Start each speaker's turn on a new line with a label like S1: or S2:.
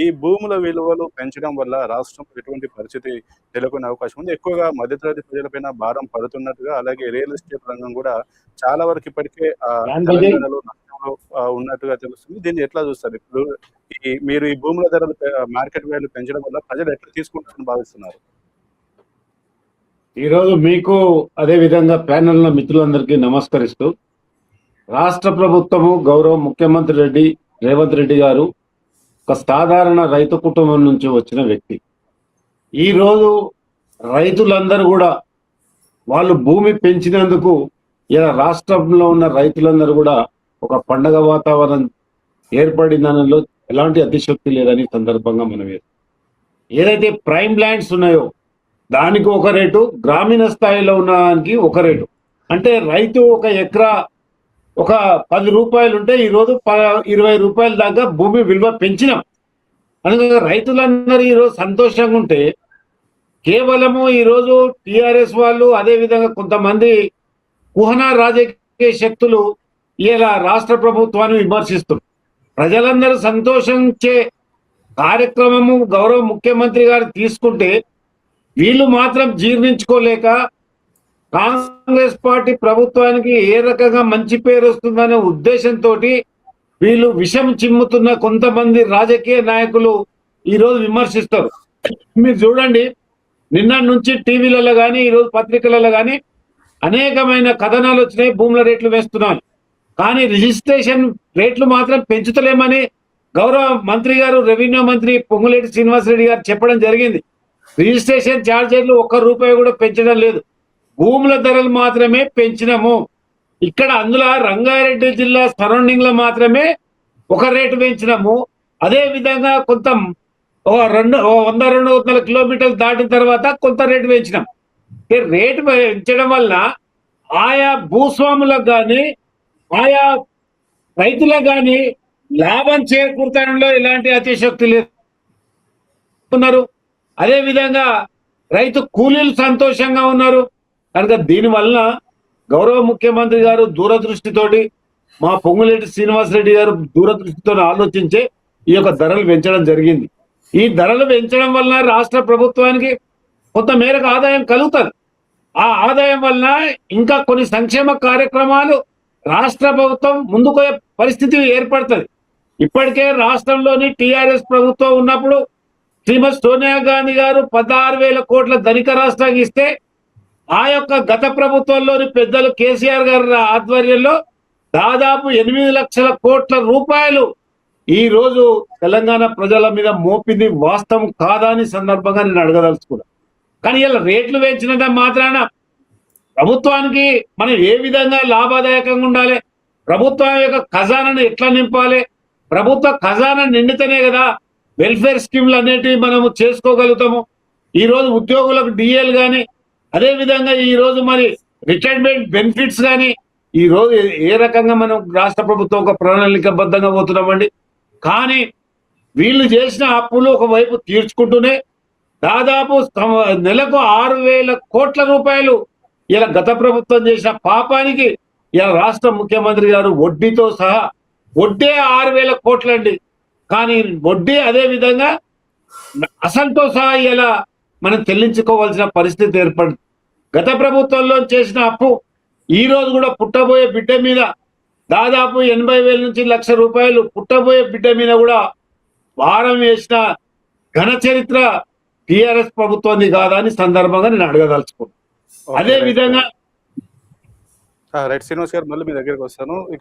S1: ఈ భూముల విలువలు పెంచడం వల్ల రాష్ట్రంలో ఎటువంటి పరిస్థితి నెలకొనే అవకాశం ఉంది? ఎక్కువగా మధ్యతరగతి ప్రజలపైన భారం పడుతున్నట్టుగా, అలాగే రియల్ ఎస్టేట్ రంగం గూడా చాలా వరకు ఇప్పటికే తెలంగాణలో నష్టంలో ఉన్నట్టుగా తెలుస్తుంది. దీన్ని ఎట్లా చూస్తారు? ఇప్పుడు మీరు ఈ భూముల ధరలు మార్కెట్ వాల్యూ పెంచడం వల్ల ప్రజలు ఎట్లా తీసుకుంటారని భావిస్తున్నారు?
S2: ఈరోజు మీకు అదే విధంగా ప్యానెల్లో మిత్రులందరికీ నమస్కరిస్తూ, రాష్ట్ర ప్రభుత్వము గౌరవ ముఖ్యమంత్రి రేవంత్ రెడ్డి గారు ఒక సాధారణ రైతు కుటుంబం నుంచి వచ్చిన వ్యక్తి. ఈరోజు రైతులందరూ కూడా వాళ్ళు భూమి పెంచినందుకు ఇలా రాష్ట్రంలో ఉన్న రైతులందరూ కూడా ఒక పండగ వాతావరణం ఏర్పడిందనలో ఎలాంటి అతిశక్తి లేదని సందర్భంగా మనం ఏదైతే ప్రైమ్ ల్యాండ్స్ ఉన్నాయో దానికి ఒక రేటు, గ్రామీణ స్థాయిలో ఉన్న దానికి ఒక రేటు. అంటే రైతు ఒక ఎకరా ఒక 10 రూపాయలు ఉంటే ఈరోజు 20 రూపాయల దాకా భూమి విలువ పెంచినాం. అందుకే రైతులందరూ ఈరోజు సంతోషంగా ఉంటే, కేవలము ఈరోజు టిఆర్ఎస్ వాళ్ళు అదేవిధంగా కొంతమంది కుహనా రాజకీయ శక్తులు ఇలా రాష్ట్ర ప్రభుత్వాన్ని విమర్శిస్తున్నారు. ప్రజలందరూ సంతోషించే కార్యక్రమము గౌరవ ముఖ్యమంత్రి గారు తీసుకుంటే వీళ్ళు మాత్రం జీర్ణించుకోలేక కాంగ్రెస్ పార్టీ ప్రభుత్వానికి ఏ రకంగా మంచి పేరు వస్తుందనే ఉద్దేశంతో వీళ్ళు విషం చిమ్ముతున్న కొంతమంది రాజకీయ నాయకులు ఈరోజు విమర్శిస్తారు. మీరు చూడండి, నిన్న నుంచి టీవీలలో కానీ ఈరోజు పత్రికలలో కానీ అనేకమైన కథనాలు వచ్చినాయి. భూముల రేట్లు వేస్తున్నాను, కానీ రిజిస్ట్రేషన్ రేట్లు మాత్రం పెంచుతలేమని గౌరవ మంత్రి గారు, రెవెన్యూ మంత్రి పొంగులేటి శ్రీనివాసరెడ్డి గారు చెప్పడం జరిగింది. రిజిస్ట్రేషన్ ఛార్జీలు ₹1 కూడా పెంచడం లేదు, భూముల ధరలు మాత్రమే పెంచినాము. ఇక్కడ అందులో రంగారెడ్డి జిల్లా సరౌండింగ్ లో మాత్రమే ఒక రేటు పెంచినాము. అదే విధంగా కొంత 100-200 కిలోమీటర్లు దాటిన తర్వాత కొంత రేటు పెంచినాం. రేటు పెంచడం వల్ల ఆయా భూస్వాములకు కానీ ఆయా రైతులకు కానీ లాభం చేకూర్చడంలో ఎలాంటి అతిశక్తి లేదు. అదే విధంగా రైతు కూలీలు సంతోషంగా ఉన్నారు. కనుక దీనివల్ల గౌరవ ముఖ్యమంత్రి గారు దూరదృష్టితోటి, మా పొంగులేటి శ్రీనివాసరెడ్డి గారు దూరదృష్టితో ఆలోచించే ఈ యొక్క ధరలు పెంచడం జరిగింది. ఈ ధరలు పెంచడం వలన రాష్ట్ర ప్రభుత్వానికి కొంత మేరకు ఆదాయం కలుగుతుంది. ఆ ఆదాయం వలన ఇంకా కొన్ని సంక్షేమ కార్యక్రమాలు రాష్ట్ర ప్రభుత్వం ముందుకు పరిస్థితి ఏర్పడుతుంది. ఇప్పటికే రాష్ట్రంలోని టిఆర్ఎస్ ప్రభుత్వం ఉన్నప్పుడు శ్రీమతి సోనియా గాంధీ గారు 16,000 కోట్ల ధనిక రాష్ట్రానికి ఇస్తే, ఆ యొక్క గత ప్రభుత్వంలోని పెద్దలు కేసీఆర్ గారి ఆధ్వర్యంలో దాదాపు 8 లక్షల కోట్ల రూపాయలు ఈ రోజు తెలంగాణ ప్రజల మీద మోపింది వాస్తవం కాదా అని సందర్భంగా నేను అడగదలుచుకున్నా. కానీ ఇలా రేట్లు పెంచినంత మాత్రాన ప్రభుత్వానికి మనం ఏ విధంగా లాభదాయకంగా ఉండాలి, ప్రభుత్వం యొక్క ఖజానాను ఎట్లా నింపాలి, ప్రభుత్వ ఖజానా నిండితేనే కదా వెల్ఫేర్ స్కీమ్లు అనేటివి మనము చేసుకోగలుగుతాము. ఈరోజు ఉద్యోగులకు డిఏలు కానీ, అదేవిధంగా ఈరోజు మరి రిటైర్మెంట్ బెనిఫిట్స్ కానీ ఈరోజు ఏ రకంగా మనం రాష్ట్ర ప్రభుత్వం ఒక ప్రణాళికబద్ధంగా పోతున్నామండి. కానీ వీళ్ళు చేసిన అప్పులు ఒకవైపు తీర్చుకుంటూనే దాదాపు నెలకు 6,000 కోట్ల రూపాయలు ఇలా గత ప్రభుత్వం చేసిన పాపానికి ఇలా రాష్ట్ర ముఖ్యమంత్రి గారు వడ్డీతో సహా, వడ్డీ 6,000 కోట్లండి, కానీ వడ్డీ అదే విధంగా అసలుతో సహా ఇలా మనం చెల్లించుకోవాల్సిన పరిస్థితి ఏర్పడింది. గత ప్రభుత్వంలో చేసిన అప్పు ఈ రోజు కూడా పుట్టబోయే బిడ్డ మీద దాదాపు 80,000 నుంచి ₹1,00,000 పుట్టబోయే బిడ్డ మీద కూడా భారం వేసిన ఘన చరిత్ర టిఆర్ఎస్ ప్రభుత్వాన్ని కాదా అని సందర్భంగా నేను అడగదలుచుకున్నాను. అదే విధంగా
S1: రైట్ శ్రీనివాస్ గారు, మళ్ళీ మీ దగ్గరికి వస్తాను.